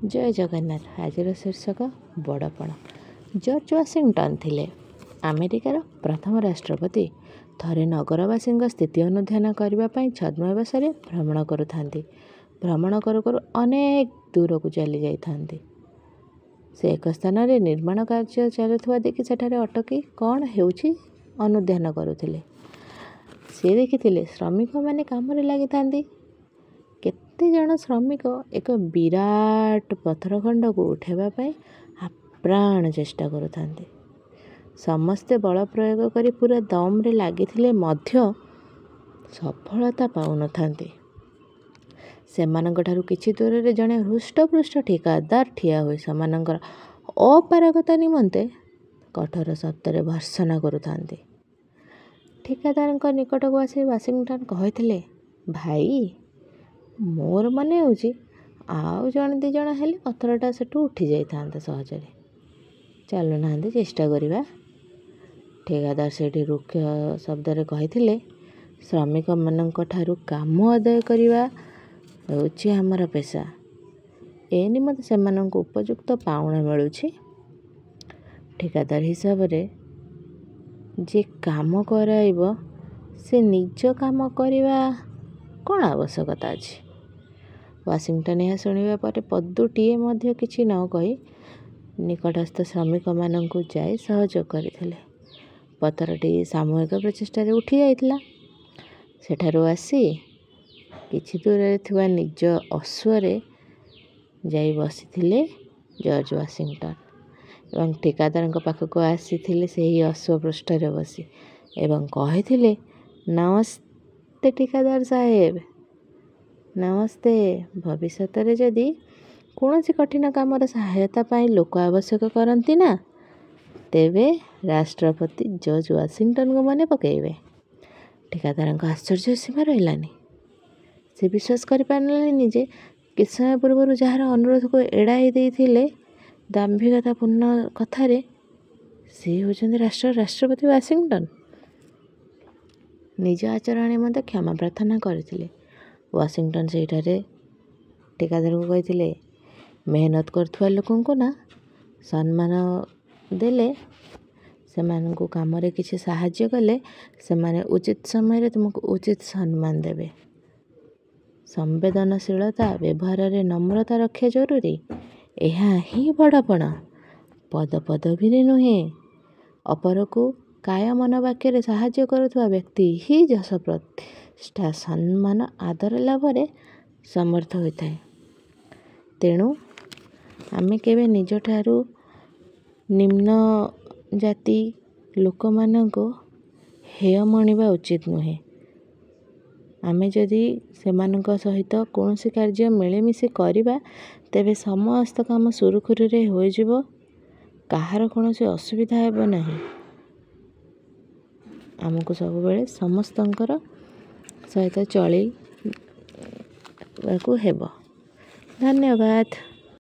जय जगन्नाथ। आजिर शीर्षक बड़पण। George Washington थिले अमेरिकार प्रथम राष्ट्रपति। थरे नगरवासी स्थिति अनुधान करने छद्मवेशरे भ्रमण करुथांती। भ्रमण करू करू अनेक दूर को चली जाइथांती। से एक स्थान रे निर्माण कार्य चलुवा देखि सेठारे अटकी कौन हेउछि अनुध्यान करुथिले। से देखिथिले श्रमिक माने कामरे लागिथांती। केते जन श्रमिक एक विराट पत्थर खंड को उठेबा पई आप्राण चेष्टा करुथांती। समस्ते बल प्रयोग करी पूरा दम रे लागिथिले मध्य सफलता पाउनथांती। सेमानंक ठारू किछि दूर रे जने हृष्टपृष्ट ठेकेदार ठिया होई सेमानंकर अपारगता निमंते कठोर शब्दरे भर्सना करुथांती। ठेकेदारଙ୍କ निकटକୁ आसी वाशिंगटन कहिथिले, भाई मोर मने होची आउ जण दी जण हेले पत्थरटा सेठू उठी जाइथांते सहजरे। चलु नांदे चेष्टा करिबा। ठेकेदार सेठी रुक्ष शब्दरे कहिथिले, श्रमिक मानंक ठारू काम अदाय करिबा होची हमर पेशा। ए निमते सेमानंक उपयुक्त पाउणा मिलुछि। ठेकेदार हिसाब रे जे काम कराइबो से निज काम करिबा कौन आवश्यकता अछि। वाशिंगटन यह शुणिबा पर पदुटीए मध्य किछि न कहि निकटस्थ श्रमिक मानंकु जाय सहयोग करिथिले। पत्थरटी सामूहिक प्रचेष्टारे उठी जाइथिला। सेठारु आसी किछि दूरे थिबा निज अश्वरे जाई बसिथिले जॉर्ज वाशिंगटन एवं ठेकेदारଙ୍କ पाखକୁ ଆସିଥିଲେ ସେହି ଅଶ୍ଵ ପୃଷ୍ଠରେ ବସି ଏବଂ କହିଥିଲେ, नमस्ते ठेकेदार साहेब, नमस्ते। भविष्यତରେ ଯଦି କୌଣସି କଠିନ କାମର ସହାୟତା ପାଇଁ ଲୋକ ଆବଶ୍ୟକ କରନ୍ତି ନା, ତେବେ ରାଷ୍ଟ୍ରପତି ଜର୍ଜ ୱାଶିଂଟନଙ୍କୁ ମନେ ପକାଇବେ। ठेकेदारଙ୍କ ଆଶ୍ଚର୍ଯ୍ୟ ସୀମା ରହିଲାନି। ସେ ବିଶ୍ୱାସ କରିପାରିଲେନି ଯେ କିଛି ସମୟ ପୂର୍ବରୁ ଯାହାର ଅନୁରୋଧକୁ ଏଡ଼ାଇ ଦେଇଥିଲେ ଦାମ୍ଭିକତାପୂର୍ଣ୍ଣ କଥାରେ ସେ ହେଉଛନ୍ତି ରାଷ୍ଟ୍ରପତି ୱାଶିଂଟନ। ନିଜ ଆଚରଣ ନିମନ୍ତେ କ୍ଷମା ପ୍ରାର୍ଥନା କରିଥିଲେ। ୱାଶିଂଟନ ସେଠାରେ ठेकेदारଙ୍କୁ କହିଥିଲେ, मेहनत କରୁଥିବା ଲୋକଙ୍କୁ ନା ସମ୍ମାନ ଦେଲେ, ସେମାନଙ୍କୁ କାମରେ କିଛି ସାହାଯ୍ୟ କଲେ ସେମାନେ ଉଚିତ ସମୟରେ ତୁମକୁ ଉଚିତ ସମ୍ମାନ ଦେବେ। ସମ୍ବେଦନଶୀଳତା ବ୍ୟବହାରରେ ନମ୍ରତା ରକ୍ଷା ଜରୁରୀ। ଏହା ହିଁ ବଡ଼ପଣ। ପଦପଦବୀରେ ନୁହେଁ। ଅପରକୁ କାୟ ମନ ବାକ୍ୟରେ ସାହାଯ୍ୟ କରୁଥିବା ବ୍ୟକ୍ତି ହିଁ ଯଶ ପ୍ରତିଷ୍ଠା ସମ୍ମାନ ଆଦର ଲାଭରେ ସମର୍ଥ ହୋଇଥାଏ। ତେଣୁ ଆମେ କେବେ ନିଜଠାରୁ ନିମ୍ନ ଜାତି ଲୋକମାନଙ୍କୁ ହେୟ ମଣିବା ଉଚିତ ନୁହେଁ। ଆମେ ଯଦି ସେମାନଙ୍କ ସହିତ କୌଣସି କାର୍ଯ୍ୟ ମିଳିମିଶି କରିବା ତେବେ ସମସ୍ତ କାମ ସୁରୁଖୁରୁରେ ହୋଇଯିବ। କାହାର କୌଣସି ଅସୁବିଧା ହେବ ନାହିଁ। ଆମକୁ ସବୁବେଳେ ସମସ୍ତଙ୍କର ସହିତ ଚଳିବାକୁ ହେବ। ଧନ୍ୟବାଦ।